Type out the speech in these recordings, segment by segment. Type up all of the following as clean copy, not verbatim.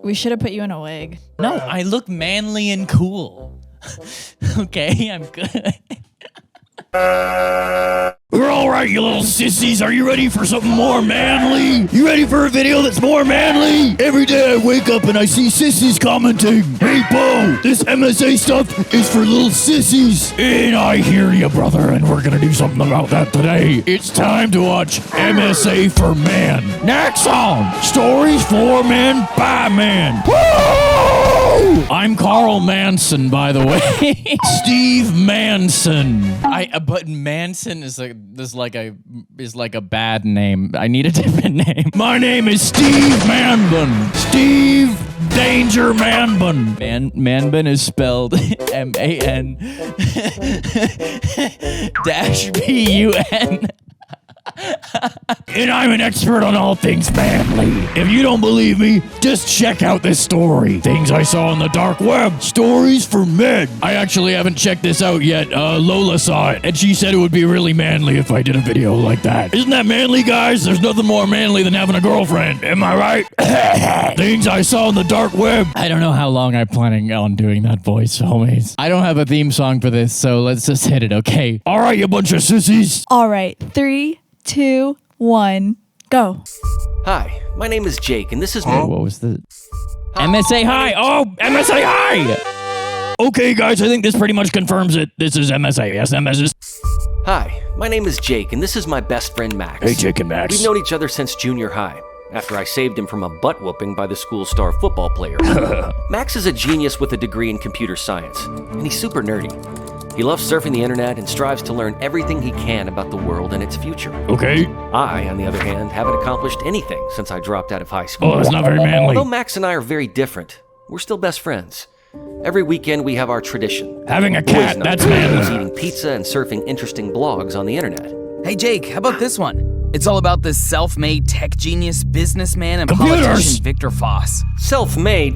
We should have put you in a wig. No, I look manly and cool. Okay, I'm good. We're all right, you little sissies. Are you ready for something more manly? You ready for a video that's more manly? Every day I wake up and I see sissies commenting, "Hey, Bo, this MSA stuff is for little sissies." And I hear you, brother, and we're gonna do something about that today. It's time to watch MSA for Man. Naxon, stories for man by man. Woo! I'm Carl Manson, by the way. Steve Manson. But Manson is like a bad name. I need a different name. My name is Steve Manbun. Steve Danger Manbun. Manbun is spelled MAN -BUN. And I'm an expert on all things manly. If you don't believe me, just check out this story. Things I saw on the dark web. Stories for men. I actually haven't checked this out yet. Lola saw it, and she said it would be really manly if I did a video like that. Isn't that manly, guys? There's nothing more manly than having a girlfriend. Am I right? Things I saw on the dark web. I don't know how long I'm planning on doing that voice, homies. I don't have a theme song for this, so let's just hit it, okay? All right, you bunch of sissies. All right, 3, 2, 1, go. Hi, my name is Jake, and this is What was the... MSA Hi! Oh, MSA Hi! Okay, guys, I think this pretty much confirms it. This is MSA. Yes, MSA. Hi, my name is Jake, and this is my best friend Max. Hey, Jake and Max. We've known each other since junior high, after I saved him from a butt-whooping by the school star football player. Max is a genius with a degree in computer science, and he's super nerdy. He loves surfing the internet and strives to learn everything he can about the world and its future. Okay. I, on the other hand, haven't accomplished anything since I dropped out of high school. Oh, that's not very manly. Although Max and I are very different, we're still best friends. Every weekend we have our tradition. Having a cat, that's manly. Eating pizza and surfing interesting blogs on the internet. Hey Jake, how about this one? It's all about this self-made tech genius, businessman, and Computers. politician Victor Foss. Self-made?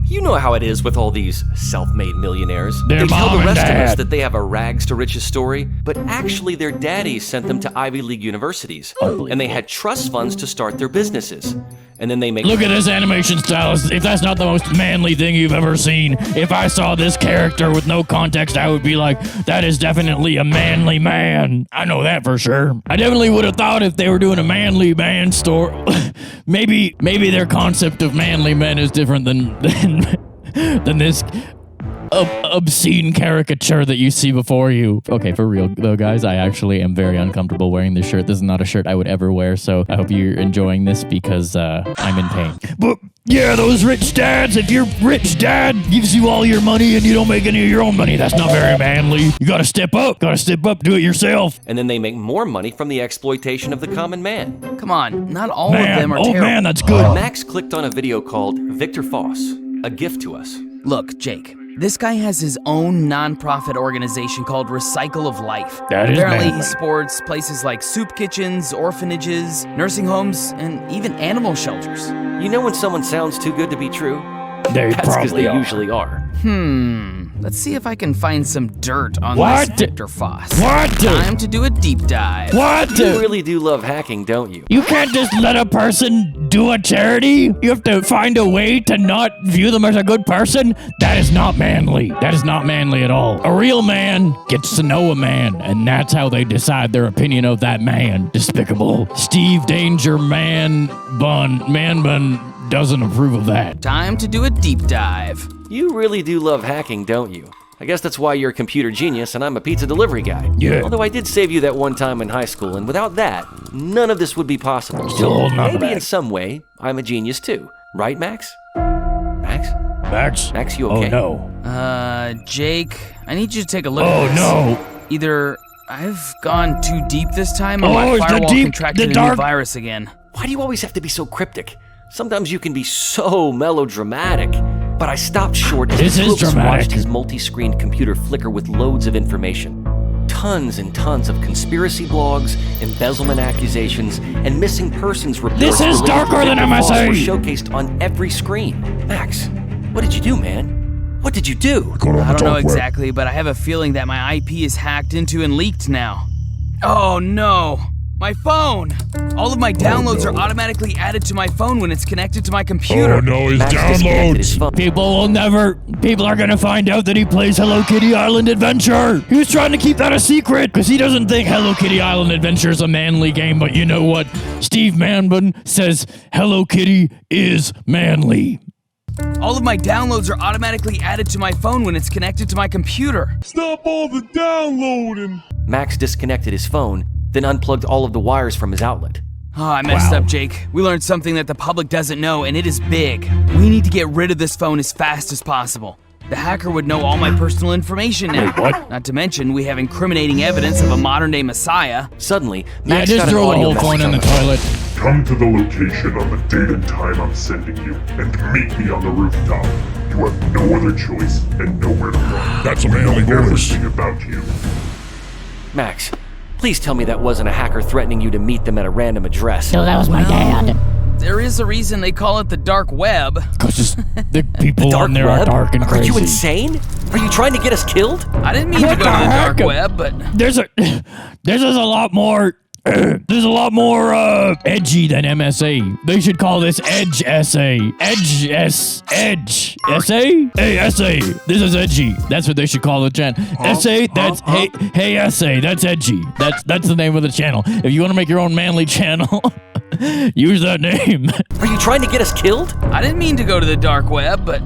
You know how it is with all these self-made millionaires. Their They tell mom the and rest of us dad. that they have a rags to riches story, but actually their daddies sent them to Ivy League universities, and they had trust funds to start their businesses. And then they make... Look at this animation style. If that's not the most manly thing you've ever seen, if I saw this character with no context, I would be like, that is definitely a manly man. I know that for sure. I definitely would have thought if they were doing a manly man story, maybe their concept of manly men is different than this obscene caricature that you see before you. Okay, for real though, guys, I actually am very uncomfortable wearing this shirt. This is not a shirt I would ever wear, so I hope you're enjoying this because I'm in pain. But yeah, those rich dads, if your rich dad gives you all your money and you don't make any of your own money, that's not very manly. You gotta step up, do it yourself. And then they make more money from the exploitation of the common man. Come on, not all Man, of them are oh terrible. man, that's good. Max clicked on a video called Victor Foss, a gift to us. Look, Jake, this guy has his own non-profit organization called Recycle of Life. That is Apparently manly. he supports places like soup kitchens, orphanages, nursing homes, and even animal shelters. You know when someone sounds too good to be true? They That's because probably they are. usually are. Let's see if I can find some dirt on What? this Victor Foss. What? Time to do a deep dive. What? You really do love hacking, don't you? You can't just let a person do a charity. You have to find a way to not view them as a good person. That is not manly. That is not manly at all. A real man gets to know a man, and that's how they decide their opinion of that man. Despicable. Steve Danger Man Bun doesn't approve of that. Time to do a deep dive. You really do love hacking, don't you? I guess that's why you're a computer genius and I'm a pizza delivery guy. Yeah. Although I did save you that one time in high school, and without that, none of this would be possible. Still holding on to Maybe that. in some way, I'm a genius too. Right, Max? Max? Max? Max, you okay? Oh no. Jake, I need you to take a look Oh at this. no. Either I've gone too deep this time, or Oh, my it's the firewall deep- contracted the a new dark- virus again. Why do you always have to be so cryptic? Sometimes you can be so melodramatic. But I stopped short as This the is Phillips dramatic. watched his multi-screen computer flicker with loads of information. Tons and tons of conspiracy blogs, embezzlement accusations, and missing persons reports. This is related to darker than Victor Foss MSA. were showcased on every screen. Max, what did you do, man? What did you do? I don't know exactly, but I have a feeling that my IP is hacked into and leaked now. Oh no! My phone! All of my downloads are automatically added to my phone when it's connected to my computer. Oh no, his Max disconnected his downloads. phone. People are gonna find out that he plays Hello Kitty Island Adventure. He was trying to keep that a secret because he doesn't think Hello Kitty Island Adventure is a manly game. But you know what? Steve Manbun says Hello Kitty is manly. All of my downloads are automatically added to my phone when it's connected to my computer. Stop all the downloading. Max disconnected his phone, then unplugged all of the wires from his outlet. Oh, I messed up, Jake. We learned something that the public doesn't know, and it is big. We need to get rid of this phone as fast as possible. The hacker would know all my personal information now. Wait, what? Not to mention, we have incriminating evidence of a modern-day messiah. Suddenly, Yeah, Max just got an throw the audio whole phone message in the on the toilet. Come to the location on the date and time I'm sending you, and meet me on the rooftop. You have no other choice and nowhere to run. That's a manly Know voice. everything about you. Max, please tell me that wasn't a hacker threatening you to meet them at a random address. No, that was my dad. There is a reason they call it the dark web. Because just the people Dark on there web? are dark and Are crazy. you insane? Are you trying to get us killed? I didn't mean to go to the dark web, but There's a lot more. There's a lot more edgy than MSA. They should call this Edge SA. Edge SA? Hey SA. This is edgy. That's what they should call the channel. SA. That's hey SA. That's edgy. That's the name of the channel. If you want to make your own manly channel, use that name. Are you trying to get us killed? I didn't mean to go to the dark web, but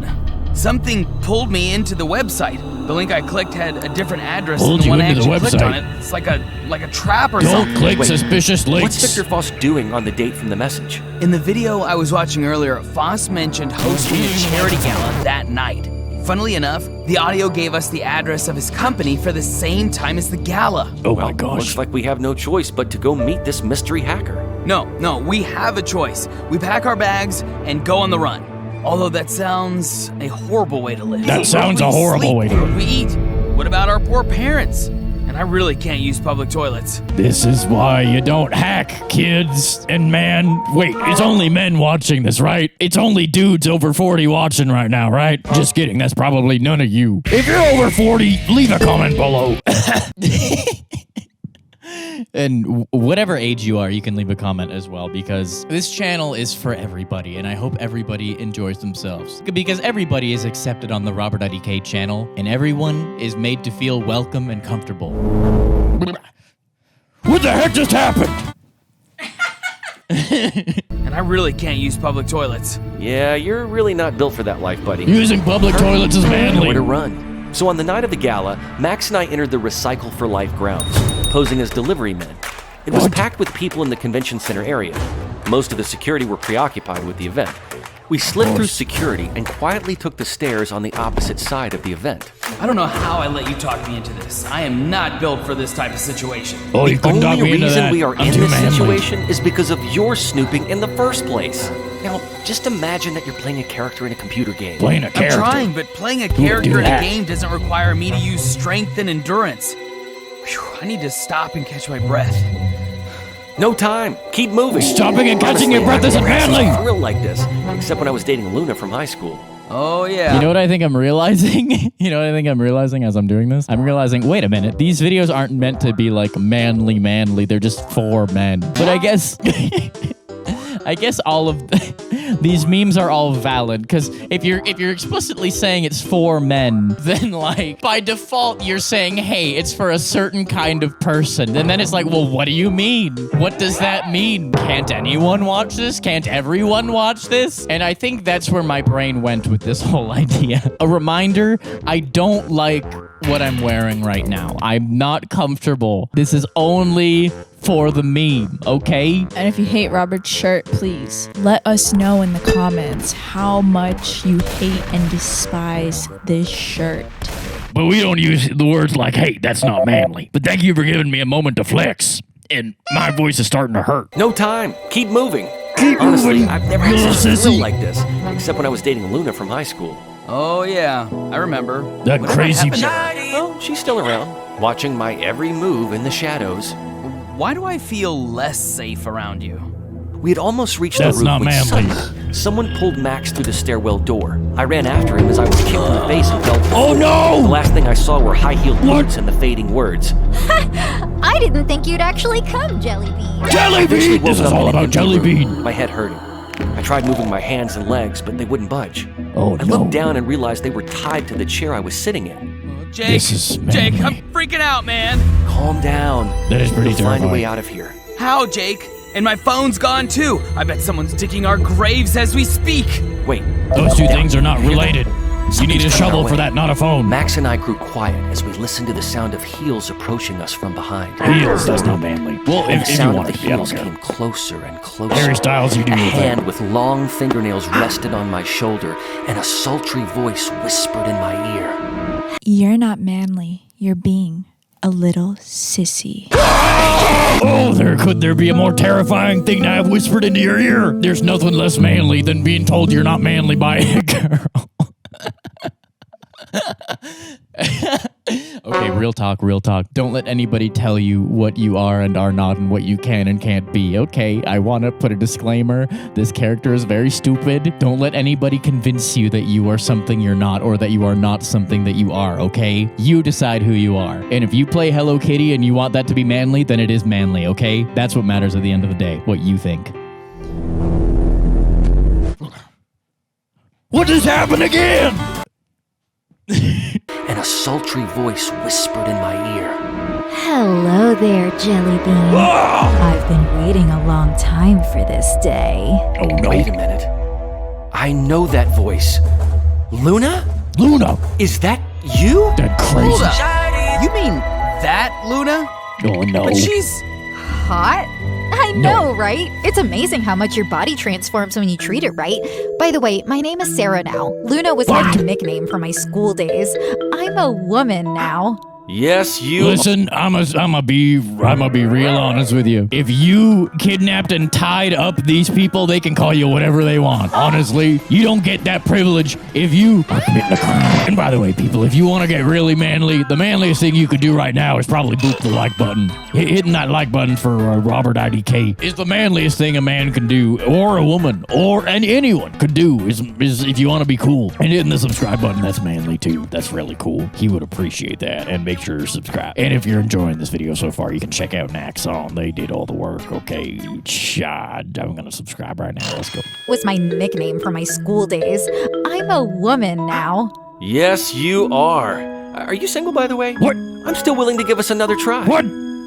something pulled me into the website. The link I clicked had a different address Pulled than the you one I into the actually clicked on website. it. It's like a trap or Don't something. click Wait, suspicious links. What's Victor Foss doing on the date from the message? In the video I was watching earlier, Foss mentioned hosting a charity gala that night. Funnily enough, the audio gave us the address of his company for the same time as the gala. Oh my gosh. Looks like we have no choice but to go meet this mystery hacker. No, we have a choice. We pack our bags and go on the run. Although that sounds a horrible way to live. That sounds a Where do we horrible sleep? way to Where live. do we eat? What about our poor parents? And I really can't use public toilets. This is why you don't hack, kids and man. Wait, it's only men watching this, right? It's only dudes over 40 watching right now, right? Just kidding, that's probably none of you. If you're over 40, leave a comment below. And whatever age you are, you can leave a comment as well, because this channel is for everybody, and I hope everybody enjoys themselves. Because everybody is accepted on the RobertIDK channel, and everyone is made to feel welcome and comfortable. What the heck just happened? And I really can't use public toilets. Yeah, you're really not built for that life, buddy. Using public toilets is Nowhere manly. to run. So on the night of the gala, Max and I entered the Recycle for Life grounds, posing as delivery men. It was packed with people in the convention center area. Most of the security were preoccupied with the event. We slid through security and quietly took the stairs on the opposite side of the event. I don't know how I let you talk me into this. I am not built for this type of situation. Oh, you The couldn't talk only me into reason that. we are I'm in too this manly. situation is because of your snooping in the first place. Now, just imagine that you're playing a character in a computer game. Playing a I'm character. trying, but playing a character in a that? game doesn't require me to use strength and endurance. Phew, I need to stop and catch my breath. No time. Keep moving. Stopping and catching your breath isn't manly. I thrill like this, except when I was dating Luna from high school. Oh, yeah. You know what I think I'm realizing? You know what I think I'm realizing as I'm doing this? I'm realizing, wait a minute, these videos aren't meant to be like manly. They're just for men. But I guess... I guess all of these memes are all valid, because if you're explicitly saying it's for men, then like by default you're saying, hey, it's for a certain kind of person. And then it's like, well, what do you mean? What does that mean? Can't anyone watch this? Can't everyone watch this? And I think that's where my brain went with this whole idea. A reminder, I don't like what I'm wearing right now. I'm not comfortable. This is only for the meme, okay? And if you hate Robert's shirt, please let us know in the comments how much you hate and despise this shirt. But we don't use the words like, hey, that's not manly. But thank you for giving me a moment to flex. And my voice is starting to hurt. No time. Keep moving. Keep Honestly, moving, I've never you had little such a thrill sissy. like this, except when I was dating Luna from high school. Oh, yeah. I remember. That Whatever crazy happened to her? Well, she's still around, watching my every move in the shadows. Why do I feel less safe around you? We had almost reached That's the roof not when manly. suddenly, someone pulled Max through the stairwell door. I ran after him as I was kicked in the face and fell. Oh The no! last thing I saw were high-heeled boots and the fading words. I didn't think you'd actually come, Jellybean. Jellybean! This is all about Jellybean. My head hurting. I tried moving my hands and legs, but they wouldn't budge. Oh, I looked down and realized they were tied to the chair I was sitting in. Jake, This is Jake, manly. I'm freaking out, man. Calm down. That is pretty We'll find a way terrifying. out of here. How, Jake? And my phone's gone too. I bet someone's digging our graves as we speak. Wait. Those two things are not related. You need a Something's coming shovel our for way. that, not a phone. Max and I grew quiet as we listened to the sound of heels approaching us from behind. Heels, that's not manly. Well, The if you sound of want the to be, I don't heels care. came closer and closer. Harry Styles, you do A your hand thing. with long fingernails rested on my shoulder, and a sultry voice whispered in my ear. You're not manly. You're being a little sissy. Oh, could there be a more terrifying thing to have whispered into your ear? There's nothing less manly than being told you're not manly by a girl. Okay, real talk. Don't let anybody tell you what you are and are not and what you can and can't be. Okay, I want to put a disclaimer. This character is very stupid. Don't let anybody convince you that you are something you're not or that you are not something that you are, okay? You decide who you are. And if you play Hello Kitty and you want that to be manly, then it is manly, okay? That's what matters at the end of the day, what you think. What just happened again? And a sultry voice whispered in my ear. Hello there, Jellybean. I've been waiting a long time for this day. Oh no. Wait a minute. I know that voice. Luna? Luna! Is that you? That crazy. Hold up. You mean that, Luna? Oh no. But she's hot? I know, right? It's amazing how much your body transforms when you treat it right. By the way, my name is Sarah now. Luna was my nickname from my school days. I'm a woman now. Yes, you. Listen, I'ma be real honest with you. If you kidnapped and tied up these people, they can call you whatever they want. Honestly, you don't get that privilege if you are committing a crime. And by the way, people, if you want to get really manly, the manliest thing you could do right now is probably boop the like button. Hitting that like button for RobertIDK is the manliest thing a man can do, or a woman, and anyone could do. Is if you want to be cool. And hitting the subscribe button, that's manly too. That's really cool. He would appreciate that. And make sure to subscribe. And if you're enjoying this video so far, you can check out Naxon. They did all the work, okay? God, I'm gonna subscribe right now. Let's go. Was my nickname from my school days. I'm a woman now. Yes, you are. Are you single, by the way? What? I'm still willing to give us another try. What?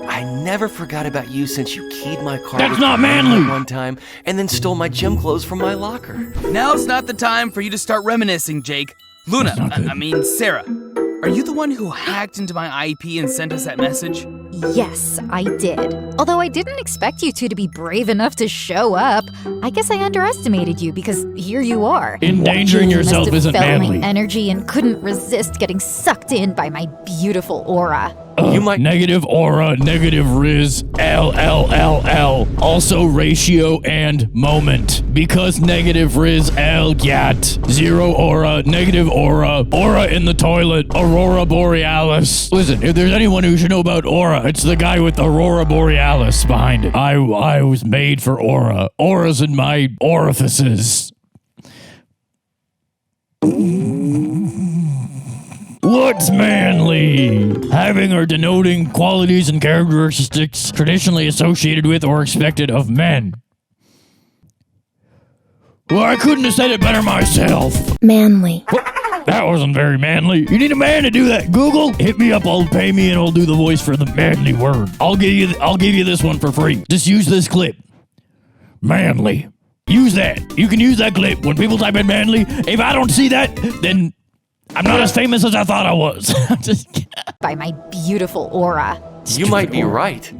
I never forgot about you since you keyed my car. That's with not your manly. phone one time and then stole my gym clothes from my locker. Now's not the time for you to start reminiscing, Jake. Luna, That's not good. I mean Sarah. Are you the one who hacked into my IP and sent us that message? Yes, I did. Although I didn't expect you two to be brave enough to show up. I guess I underestimated you because here you are. Endangering You must yourself have isn't felt manly. my energy and couldn't resist getting sucked in by my beautiful aura. You might- Negative aura, negative riz, LLLL. Also ratio and moment. Because negative riz, L, gat. Zero aura, negative aura in the toilet, aurora borealis. Listen, if there's anyone who should know about aura, it's the guy with aurora borealis behind it. I was made for aura. Aura's in my orifices. What's manly? Having or denoting qualities and characteristics traditionally associated with or expected of men. Well, I couldn't have said it better myself. Manly. That wasn't very manly. You need a man to do that. Google, hit me up. I'll pay me and I'll do the voice for the manly word. I'll give you this one for free. Just use this clip. Manly. Use that. You can use that clip when people type in manly. If I don't see that, then I'm not as famous as I thought I was. I'm just kidding. By my beautiful aura. You might be right.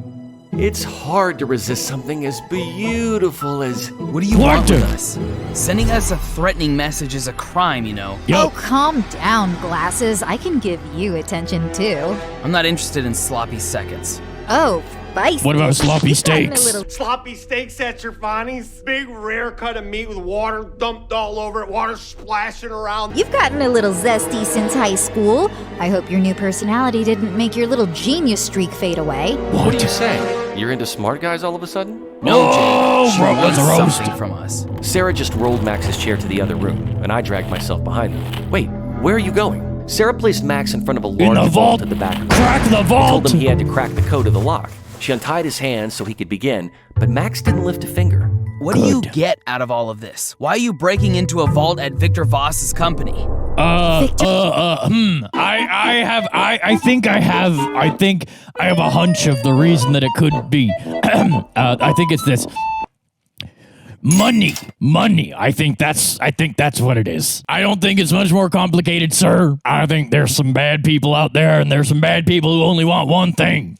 It's hard to resist something as beautiful as... What do you want with us? Sending us a threatening message is a crime, you know. Oh, calm down, Glasses. I can give you attention too. I'm not interested in sloppy seconds. Oh, spicy. What about sloppy You've gotten steaks? a little Sloppy steaks at your Bonnie's. Big rare cut of meat with water dumped all over it, water splashing around. You've gotten a little zesty since high school. I hope your new personality didn't make your little genius streak fade away. What do you say? You're into smart guys all of a sudden? No, Jake. She bro, that's a wants roast. something from us. Sarah just rolled Max's chair to the other room, and I dragged myself behind them. Wait, where are you going? Sarah placed Max in front of a large the vault. at the back. Crack the I told vault. him he had to crack the code of the lock. She untied his hands so he could begin, but Max didn't lift a finger. What do you get out of all of this? Why are you breaking into a vault at Victor Voss's company? I think I have a hunch of the reason that it could be. I think it's this. Money. I think that's what it is. I don't think it's much more complicated, sir. I think there's some bad people out there, and there's some bad people who only want one thing.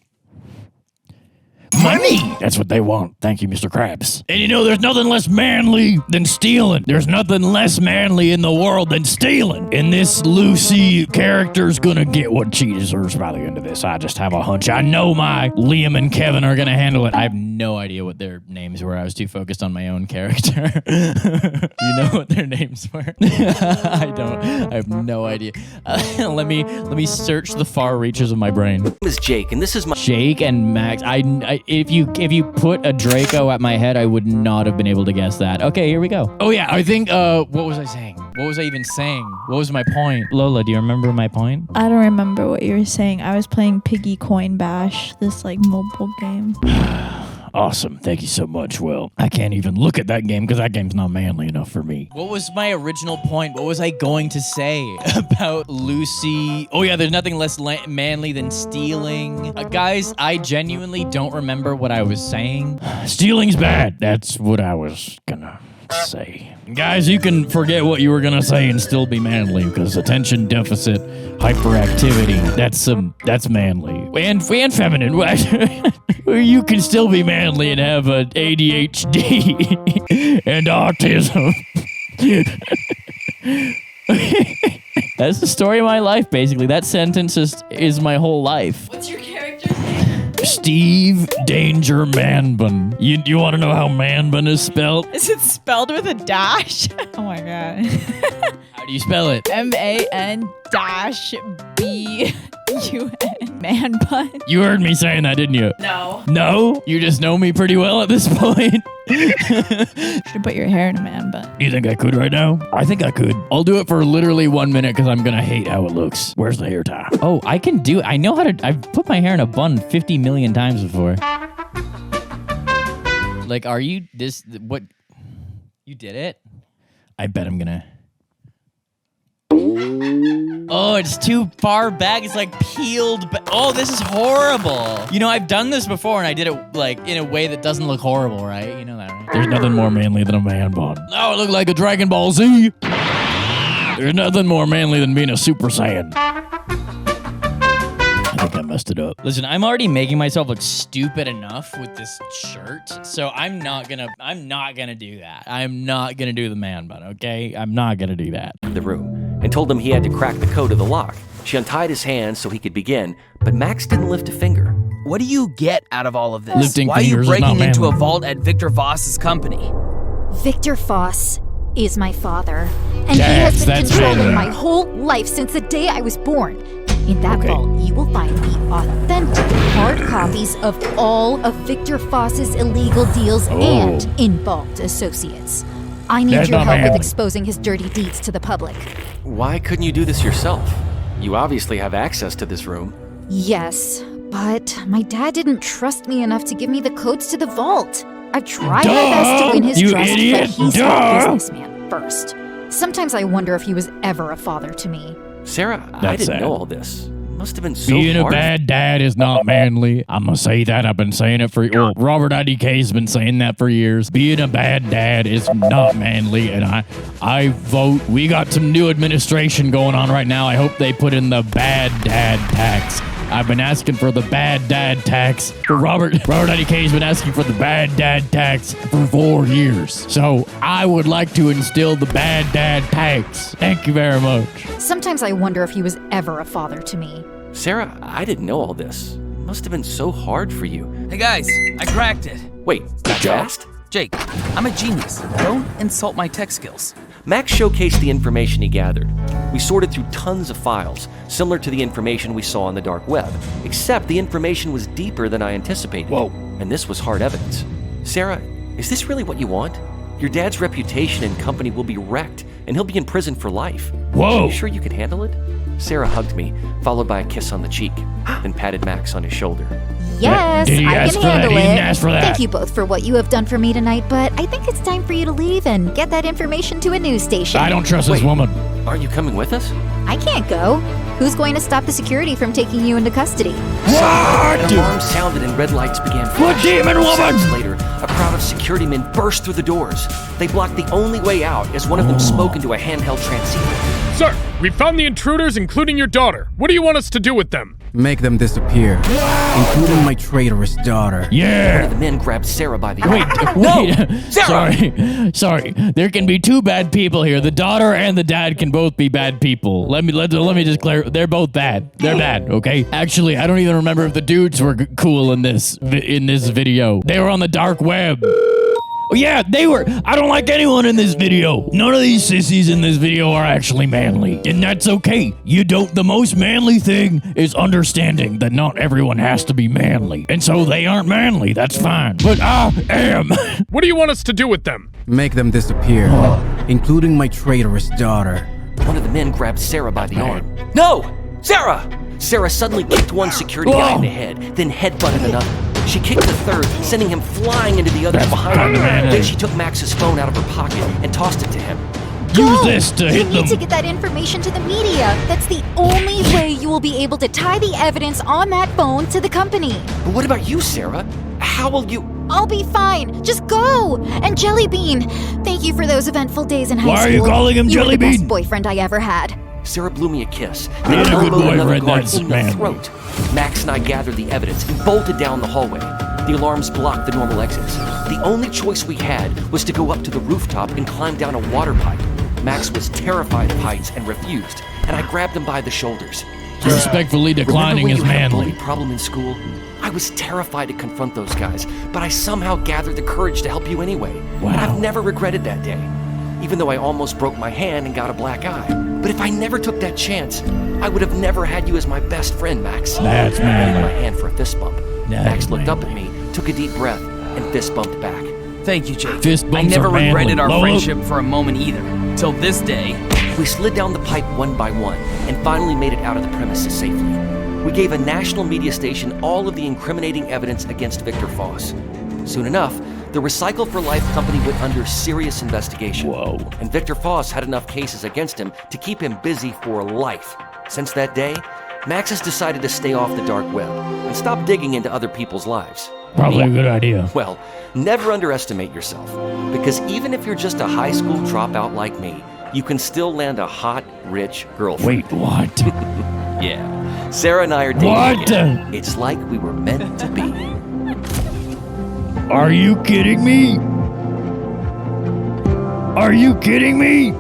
Money! That's what they want. Thank you, Mr. Krabs. And you know, there's nothing less manly than stealing. There's nothing less manly in the world than stealing. And this Lucy character's gonna get what she deserves by the end of this. I just have a hunch. I know my Liam and Kevin are gonna handle it. I have no idea what their names were. I was too focused on my own character. You know what their names were? I don't. I have no idea. Let me search the far reaches of my brain. My name is Jake, and this is my... Jake and Max. If you put a Draco at my head, I would not have been able to guess that. Okay, here we go. Oh yeah, I think. What was I saying? What was I even saying? What was my point? Lola, do you remember my point? I don't remember what you were saying. I was playing Piggy Coin Bash, this like mobile game. Awesome. Thank you so much. Well, I can't even look at that game because that game's not manly enough for me. What was my original point? What was I going to say about Lucy? Oh yeah, there's nothing less manly than stealing. Guys, I genuinely don't remember what I was saying. Stealing's bad. That's what I was gonna say. Guys, you can forget what you were gonna say and still be manly because attention deficit hyperactivity, that's manly. And feminine. You can still be manly and have an ADHD and autism. That's the story of my life, basically. That sentence is my whole life. What's your character's name? Steve Danger Manbun. You want to know how Manbun is spelled? Is it spelled with a dash? Oh my god. How do you spell it? MAN-BUN. Man bun. You heard me saying that, didn't you? No. No? You just know me pretty well at this point. Should put your hair in a man bun. You think I could right now? I think I could. I'll do it for literally 1 minute because I'm gonna hate how it looks. Where's the hair tie? Oh, I can do it. I know how to. I've put my hair in a bun 50 million times before. Like, are you this? What? You did it? I bet I'm gonna. Oh, it's too far back. It's like peeled back. Oh, this is horrible. You know, I've done this before and I did it like in a way that doesn't look horrible, right? You know that, right? There's nothing more manly than a man bun. Oh, it looked like a Dragon Ball Z. There's nothing more manly than being a Super Saiyan. I think I messed it up. Listen, I'm already making myself look stupid enough with this shirt, so I'm not gonna do that. I'm not gonna do the man bun, okay? I'm not gonna do that. The room and told him he had to crack the code of the lock. She untied his hands so he could begin, but Max didn't lift a finger. What do you get out of all of this? Lifting Why are you fingers is not breaking into a manly. vault at Victor Voss's company? Victor Voss is my father, and he has been That's controlling manly. my whole life since the day I was born. In that Okay. vault, you will find the authentic hard copies of all of Victor Voss's illegal deals and involved associates. I need That's your not help with manly. exposing his dirty deeds to the public. Why couldn't you do this yourself? You obviously have access to this room. Yes, but my dad didn't trust me enough to give me the codes to the vault. I've tried my Duh, best to win his you trust, idiot, but he's duh. a businessman first. Sometimes I wonder if he was ever a father to me. Sarah, I That's didn't sad. know all this. It must have been so Being a hard. bad dad is not manly. I'm gonna say that. I've been saying it for. Well, RobertIDK's been saying that for years. Being a bad dad is not manly, and I vote. We got some new administration going on right now. I hope they put in the bad dad tax. I've been asking for the bad dad tax. RobertIDK's been asking for the bad dad tax for 4 years. So I would like to instill the bad dad tax. Thank you very much. Sometimes I wonder if he was ever a father to me. Sarah, I didn't know all this. It must have been so hard for you. Hey guys, I cracked it. Wait, that fast? Jake, I'm a genius. Don't insult my tech skills. Max showcased the information he gathered. We sorted through tons of files, similar to the information we saw on the dark web, except the information was deeper than I anticipated. Whoa. And this was hard evidence. Sarah, is this really what you want? Your dad's reputation and company will be wrecked, and he'll be in prison for life. Whoa. Are you sure you can handle it? Sarah hugged me, followed by a kiss on the cheek, then patted Max on his shoulder. Yes, Did he I ask can for that? handle He it. didn't ask for that. Thank you both for what you have done for me tonight, but I think it's time for you to leave and get that information to a news station. I don't trust this Wait. woman. Aren't you coming with us? I can't go. Who's going to stop the security from taking you into custody? What? An alarm sounded and red lights began What flashing. demon woman? Seconds later, a crowd of security men burst through the doors. They blocked the only way out as one of them spoke into a handheld transceiver. Sir, we found the intruders, including your daughter. What do you want us to do with them? Make them disappear, including my traitorous daughter. One Yeah. of the men grabbed Sarah by the Wait, arm. wait. Sarah! Sorry. There can be two bad people here. The daughter and the dad can both be bad people. Let me just clear. They're both bad. They're bad. Okay. Actually, I don't even remember if the dudes were cool in this video. They were on the dark web. Oh, yeah, they were. I don't like anyone in this video. None of these sissies in this video are actually manly. And that's okay. The most manly thing is understanding that not everyone has to be manly. And so they aren't manly. That's fine. But I am. What do you want us to do with them? Make them disappear, including my traitorous daughter. One of the men grabbed Sarah by the arm. No! Sarah! Sarah suddenly kicked one security guy in the head, then headbutted another. She kicked the third, sending him flying into the others behind her. Then she took Max's phone out of her pocket and tossed it to him. Use this to You hit need them. to get that information to the media. That's the only way you will be able to tie the evidence on that phone to the company. But what about you, Sarah? How will you... I'll be fine. Just go. And Jelly Bean, thank you for those eventful days in high Why school. are you calling him You were Jelly the best Bean? boyfriend I ever had. Sarah blew me a kiss, Being then a good elbowed another boyfriend, guard that's in the manly. throat. Max and I gathered the evidence and bolted down the hallway. The alarms blocked the normal exits. The only choice we had was to go up to the rooftop and climb down a water pipe. Max was terrified of heights and refused, and I grabbed him by the shoulders. Respectfully declining Remember is when you had a manly. bully problem in school? I was terrified to confront those guys, but I somehow gathered the courage to help you anyway. Wow. And I've never regretted that day, even though I almost broke my hand and got a black eye. But if I never took that chance, I would have never had you as my best friend, Max. That's I raised manly. my hand for a fist bump. That Max is looked up at manly. me, took a deep breath, and fist bumped back. Thank you, Jake. Fist I bumps never are manly. regretted our Lolo? friendship for a moment either. Till this day. We slid down the pipe one by one and finally made it out of the premises safely. We gave a national media station all of the incriminating evidence against Victor Foss. Soon enough, the Recycle for Life company went under serious investigation. Whoa. And Victor Foss had enough cases against him to keep him busy for life. Since that day, Max has decided to stay off the dark web and stop digging into other people's lives. Probably a good idea. Well, never underestimate yourself, because even if you're just a high school dropout like me, you can still land a hot, rich girlfriend. Wait, what? Yeah, Sarah and I are dating What? again. It's like we were meant to be. Are you kidding me? Are you kidding me?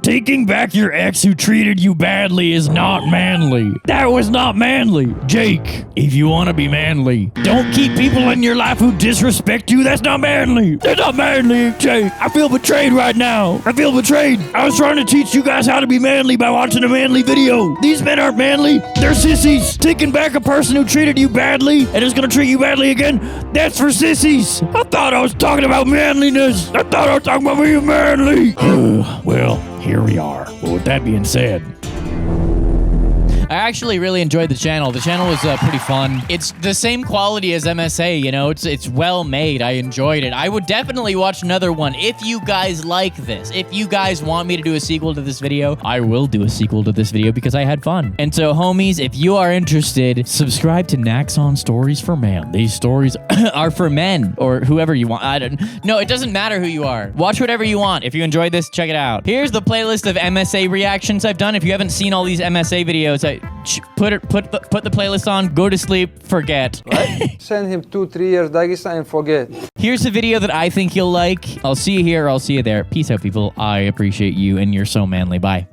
Taking back your ex who treated you badly is not manly. That was not manly. Jake, if you want to be manly, don't keep people in your life who disrespect you. That's not manly. That's not manly, Jake. I feel betrayed right now. I feel betrayed. I was trying to teach you guys how to be manly by watching a manly video. These men aren't manly. They're sissies. Taking back a person who treated you badly and is going to treat you badly again, that's for sissies. I thought I was talking about manliness. I thought I was talking about being manly. Well, here we are. Well, with that being said, I actually really enjoyed the channel. The channel was pretty fun. It's the same quality as MSA, you know? It's well made. I enjoyed it. I would definitely watch another one if you guys like this. If you guys want me to do a sequel to this video, I will do a sequel to this video because I had fun. And so, homies, if you are interested, subscribe to Naxon Stories for Man. These stories are for men or whoever you want. No, it doesn't matter who you are. Watch whatever you want. If you enjoyed this, check it out. Here's the playlist of MSA reactions I've done. If you haven't seen all these MSA videos, put the playlist on, go to sleep, forget. Send him 2-3 years Dagestan and forget. Here's a video that I think you'll like. I'll see you here or I'll see you there. Peace out, people. I appreciate you and you're so manly. Bye.